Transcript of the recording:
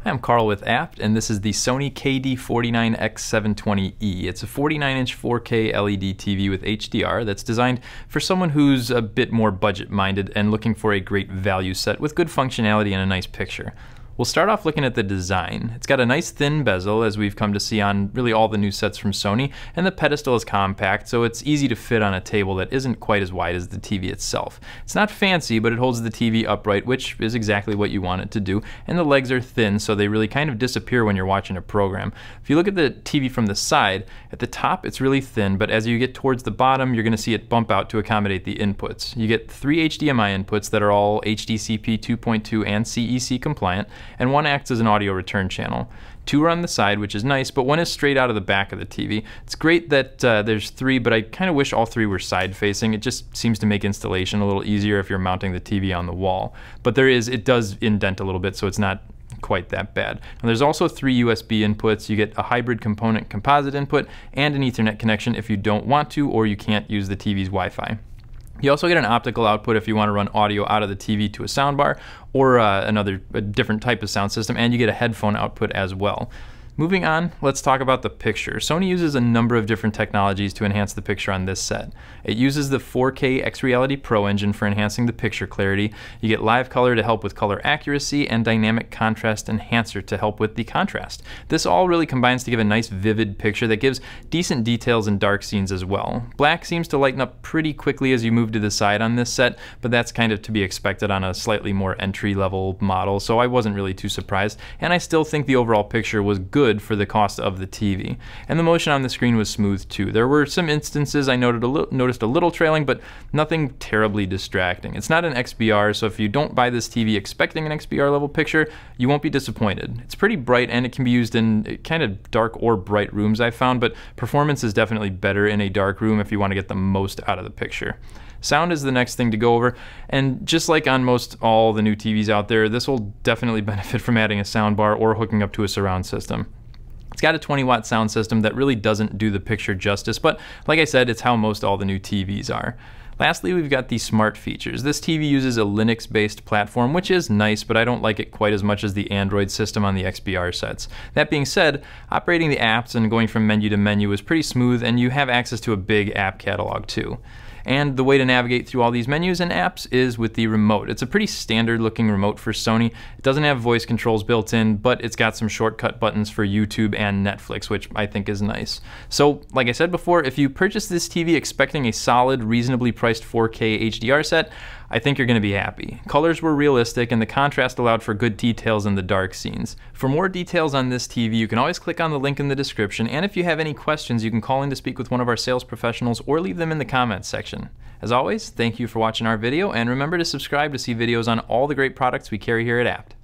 Hi, I'm Carl with Apt, and this is the Sony KD49X720E. It's a 49-inch 4K LED TV with HDR that's designed for someone who's a bit more budget-minded and looking for a great value set with good functionality and a nice picture. We'll start off looking at the design. It's got a nice thin bezel, as we've come to see on really all the new sets from Sony, and the pedestal is compact, so it's easy to fit on a table that isn't quite as wide as the TV itself. It's not fancy, but it holds the TV upright, which is exactly what you want it to do, and the legs are thin, so they really kind of disappear when you're watching a program. If you look at the TV from the side, at the top it's really thin, but as you get towards the bottom, you're going to see it bump out to accommodate the inputs. You get 3 HDMI inputs that are all HDCP 2.2 and CEC compliant, and one acts as an audio return channel. 2 are on the side, which is nice, but one is straight out of the back of the TV. It's great that there's 3, but I kind of wish all 3 were side facing. It just seems to make installation a little easier if you're mounting the TV on the wall. But it does indent a little bit, so it's not quite that bad. Now, there's also 3 USB inputs. You get a hybrid component composite input and an Ethernet connection if you don't want to or you can't use the TV's Wi-Fi. You also get an optical output if you want to run audio out of the TV to a soundbar or a different type of sound system, and you get a headphone output as well. Moving on, let's talk about the picture. Sony uses a number of different technologies to enhance the picture on this set. It uses the 4K XReality Pro engine for enhancing the picture clarity. You get live color to help with color accuracy and dynamic contrast enhancer to help with the contrast. This all really combines to give a nice vivid picture that gives decent details in dark scenes as well. Black seems to lighten up pretty quickly as you move to the side on this set, but that's kind of to be expected on a slightly more entry-level model, so I wasn't really too surprised, and I still think the overall picture was good for the cost of the TV. And the motion on the screen was smooth too. There were some instances I noticed a little trailing, but nothing terribly distracting. It's not an XBR, so if you don't buy this TV expecting an XBR level picture, you won't be disappointed. It's pretty bright and it can be used in kind of dark or bright rooms, I found, but performance is definitely better in a dark room if you want to get the most out of the picture. Sound is the next thing to go over, and just like on most all the new TVs out there, this will definitely benefit from adding a soundbar or hooking up to a surround system. It's got a 20-watt sound system that really doesn't do the picture justice, but like I said, it's how most all the new TVs are. Lastly, we've got the smart features. This TV uses a Linux-based platform, which is nice, but I don't like it quite as much as the Android system on the XBR sets. That being said, operating the apps and going from menu to menu is pretty smooth, and you have access to a big app catalog too. And the way to navigate through all these menus and apps is with the remote. It's a pretty standard looking remote for Sony. It doesn't have voice controls built in, but it's got some shortcut buttons for YouTube and Netflix, which I think is nice. So, like I said before, if you purchase this TV expecting a solid, reasonably priced 4K HDR set, I think you're going to be happy. Colors were realistic and the contrast allowed for good details in the dark scenes. For more details on this TV, you can always click on the link in the description, and if you have any questions, you can call in to speak with one of our sales professionals or leave them in the comments section. As always, thank you for watching our video, and remember to subscribe to see videos on all the great products we carry here at Apt.